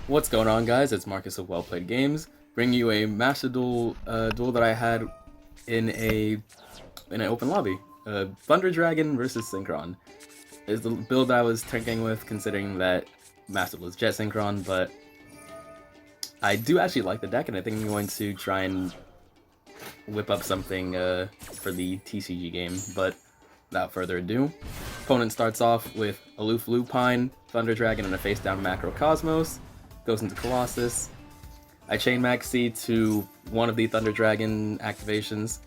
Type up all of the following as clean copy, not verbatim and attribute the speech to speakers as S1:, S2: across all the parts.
S1: What's going on, guys? It's Marcus of Well Played Games, bringing you a Master Duel duel that I had in an open lobby. Thunder Dragon versus Synchron is the build I was tanking with, considering that Master Duel is Jet Synchron. But I do actually like the deck, and I think I'm going to try and whip up something for the TCG game. But without further ado, opponent starts off with Aloof Lupine, Thunder Dragon, and a face-down Macro Cosmos. Goes into Colossus. I chain Maxi to one of the Thunder Dragon activations.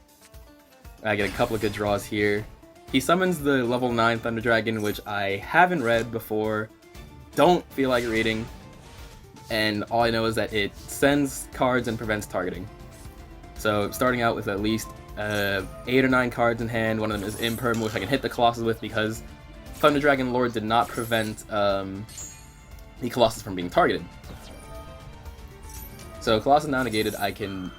S1: I get a couple of good draws here. He summons the level 9 Thunder Dragon, which I haven't read before, don't feel like reading, and all I know is that it sends cards and prevents targeting. So starting out with at least 8 or 9 cards in hand. One of them is Imperm, which I can hit the Colossus with because Thunder Dragon Lord did not prevent the Colossus from being targeted. So Colossus now negated, I can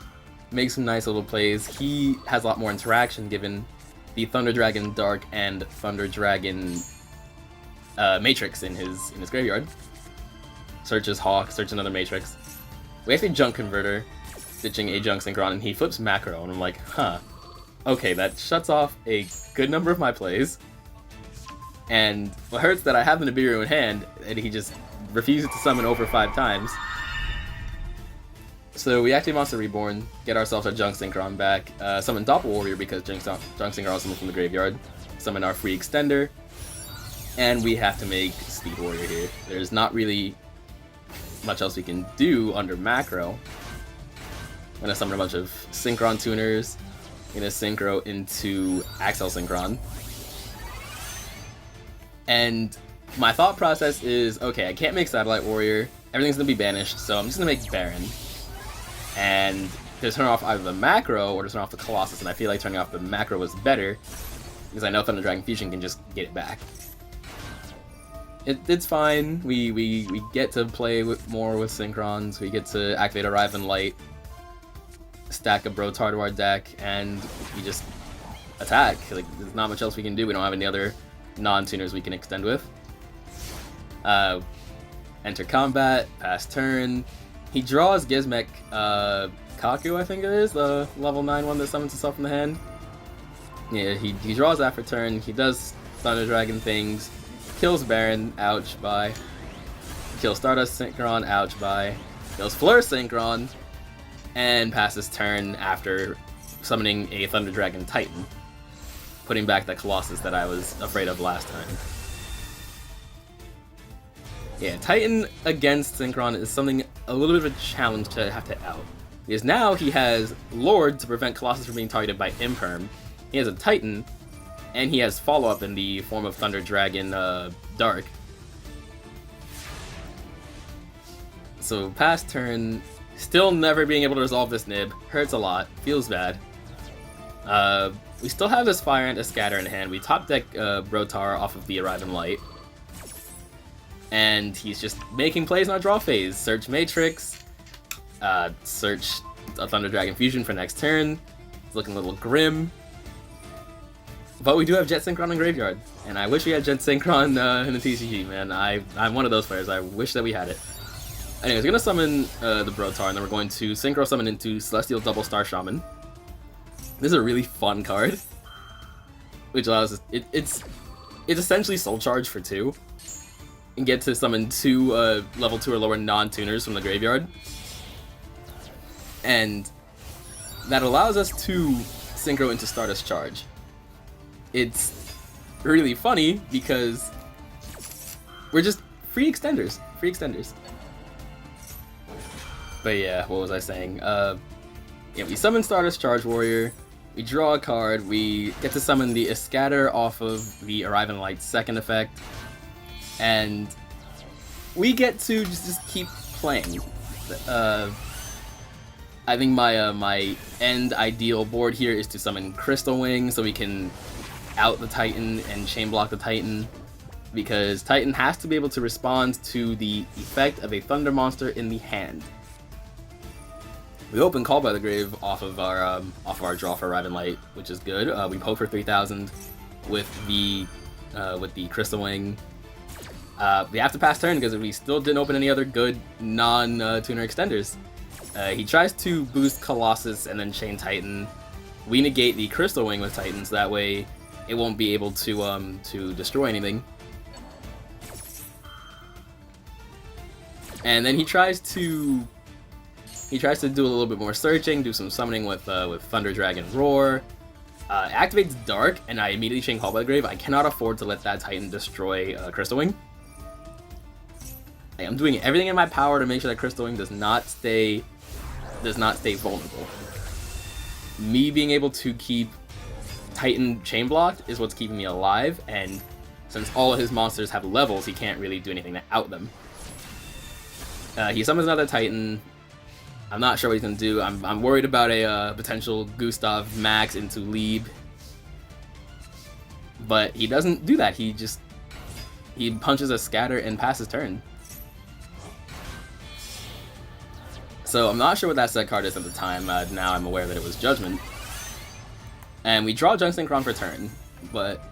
S1: make some nice little plays. He has a lot more interaction given the Thunder Dragon Dark and Thunder Dragon Matrix in his graveyard. Searches Hawk, search another Matrix. We have a Junk Converter, ditching a Junk Synchron, and he flips Macro, and I'm like, huh. Okay, that shuts off a good number of my plays. And what hurts that I have the Nibiru in hand, and he just refuses to summon over 5 times. So we activate Monster Reborn, get ourselves our Junk Synchron back, summon Doppel Warrior because Junk Synchron is summoned from the graveyard, summon our free extender, and we have to make Speed Warrior here. There's not really much else we can do under Macro. I'm gonna summon a bunch of Synchron tuners, I'm gonna Synchro into Axel Synchron. And my thought process is, okay, I can't make Satellite Warrior, everything's gonna be banished, so I'm just gonna make Baron. And to turn off either the Macro or to turn off the Colossus, and I feel like turning off the Macro was better, because I know Thunder Dragon Fusion can just get it back. It's fine, we get to play more with Synchrons, we get to activate Arrive in Light, stack a Brotar to our deck, and we just attack. Like, there's not much else we can do, we don't have any other non-tuners we can extend with. Enter combat, pass turn. He draws Gizmek Kaku, I think it is, the level 9 one that summons itself from the hand. Yeah, he draws that for turn, he does Thunder Dragon things, kills Baron, ouch, bye. Kills Stardust Synchron, ouch, bye. Kills Fleur Synchron, and passes turn after summoning a Thunder Dragon Titan, putting back the Colossus that I was afraid of last time. Yeah, Titan against Synchron is something a little bit of a challenge to have to out. Because now he has Lord to prevent Colossus from being targeted by Imperm, he has a Titan, and he has follow-up in the form of Thunder Dragon Dark. So past turn, still never being able to resolve this nib, hurts a lot, feels bad. We still have this Fire Ant, a Scatter in hand, we top deck Brotar off of the Arrive in Light. And he's just making plays in our draw phase. Search Matrix, search a Thunder Dragon Fusion for next turn. It's looking a little grim. But we do have Jet Synchron in Graveyard, and I wish we had Jet Synchron in the TCG, man. I'm one of those players, I wish that we had it. Anyways, we're going to summon the Brotar, and then we're going to Synchro summon into Celestial Double Star Shaman. This is a really fun card, which allows us, it's essentially Soul Charge for 2. And get to summon 2 level 2 or lower non-tuners from the graveyard. And that allows us to Synchro into Stardust Charge. It's really funny because we're just free extenders. But yeah, what was I saying? Yeah, we summon Stardust Charge Warrior, we draw a card, we get to summon the Escatter off of the Arrive in Light second effect. And we get to just keep playing. I think my end ideal board here is to summon Crystal Wing so we can out the Titan and chain block the Titan, because Titan has to be able to respond to the effect of a Thunder monster in the hand. We open Call by the Grave off of our draw for Arrive in Light, which is good. We poke for 3,000 with the Crystal Wing. We have to pass turn because we still didn't open any other good non-tuner extenders. He tries to boost Colossus and then Chain Titan. We negate the Crystal Wing with Titan, so that way it won't be able to destroy anything. And then he tries to do a little bit more searching, do some summoning with Thunder Dragon Roar. Activates Dark, and I immediately chain Call by the Grave. I cannot afford to let that Titan destroy Crystal Wing. I'm doing everything in my power to make sure that Crystal Wing does not stay vulnerable. Me being able to keep Titan chain blocked is what's keeping me alive, and since all of his monsters have levels, he can't really do anything to out them. He summons another Titan. I'm not sure what he's gonna do. I'm worried about a potential Gustav Max into Lieb, but he doesn't do that. He punches a Scatter and passes turn. So I'm not sure what that set card is at the time. Now I'm aware that it was Judgment. And we draw Junk Synchron for turn, but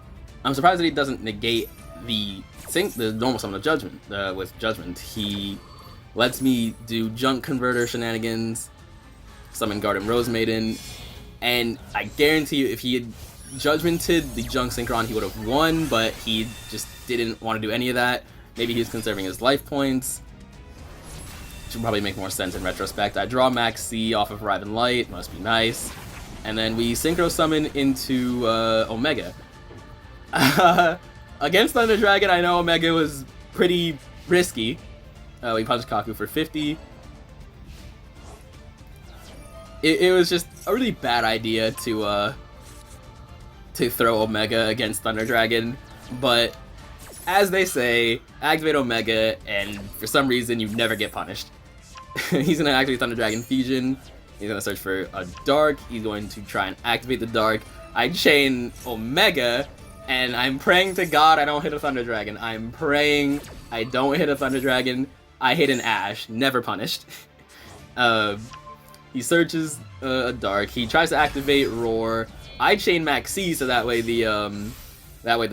S1: I'm surprised that he doesn't negate the normal summon of Judgment with Judgment. He lets me do Junk Converter shenanigans, summon Garden Rose Maiden, and I guarantee you if he had Judgmented the Junk Synchron, he would have won, but he just didn't want to do any of that. Maybe he's conserving his life points. Should probably make more sense in retrospect. I draw Max C off of Riven Light, must be nice. And then we Synchro Summon into Omega. Against Thunder Dragon, I know Omega was pretty risky. We punched Kaku for 50. It was just a really bad idea to throw Omega against Thunder Dragon, but as they say, activate Omega, and for some reason you never get punished. He's gonna activate Thunder Dragon Fusion. He's gonna search for a Dark. He's going to try and activate the Dark. I chain Omega, and I'm praying to God I don't hit a Thunder Dragon. I'm praying I don't hit a Thunder Dragon. I hit an Ash, never punished. He searches a Dark. He tries to activate Roar. I chain Max C so that way the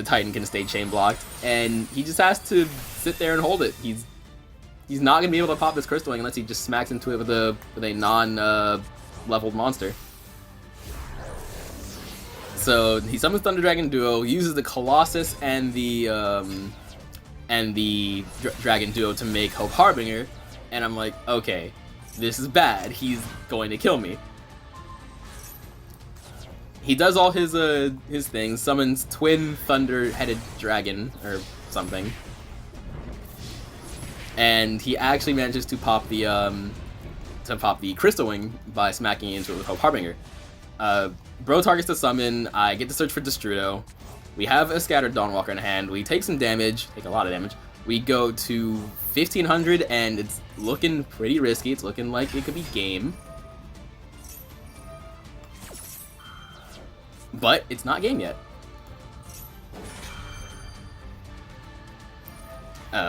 S1: Titan can stay chain blocked, and he just has to sit there and hold it. He's not gonna be able to pop this Crystal Wing unless he just smacks into it with a non-leveled monster. So he summons Thunder Dragon Duo, uses the Colossus and the Dragon Duo to make Hope Harbinger, and I'm like, okay, this is bad. He's going to kill me. He does all his things, summons Twin Thunder-Headed Dragon or something, and he actually manages to pop the Crystal Wing by smacking into it with Hope Harbinger. Bro targets the summon. I get to search for Destrudo. We have a Scattered Dawnwalker in hand. We take some damage, take a lot of damage. We go to 1500, and it's looking pretty risky. It's looking like it could be game. But it's not game yet.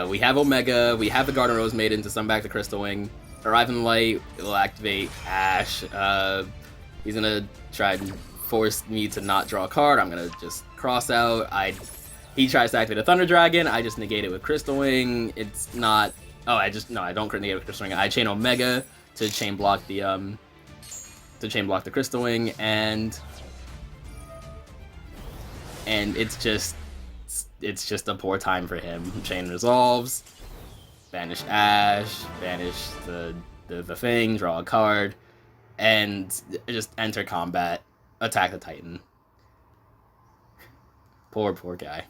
S1: We have Omega, we have the Garden Rose Maiden to summon back the Crystal Wing. Arrive in Light, it'll activate Ash. He's gonna try and force me to not draw a card. I'm gonna just cross out. He tries to activate a Thunder Dragon. I just negate it with Crystal Wing. It's not. Oh, I don't negate it with Crystal Wing. I chain Omega to chain block the Crystal Wing, and it's just a poor time for him. Chain resolves, banish Ash, banish the thing, draw a card, and just enter combat, attack the Titan. Poor guy.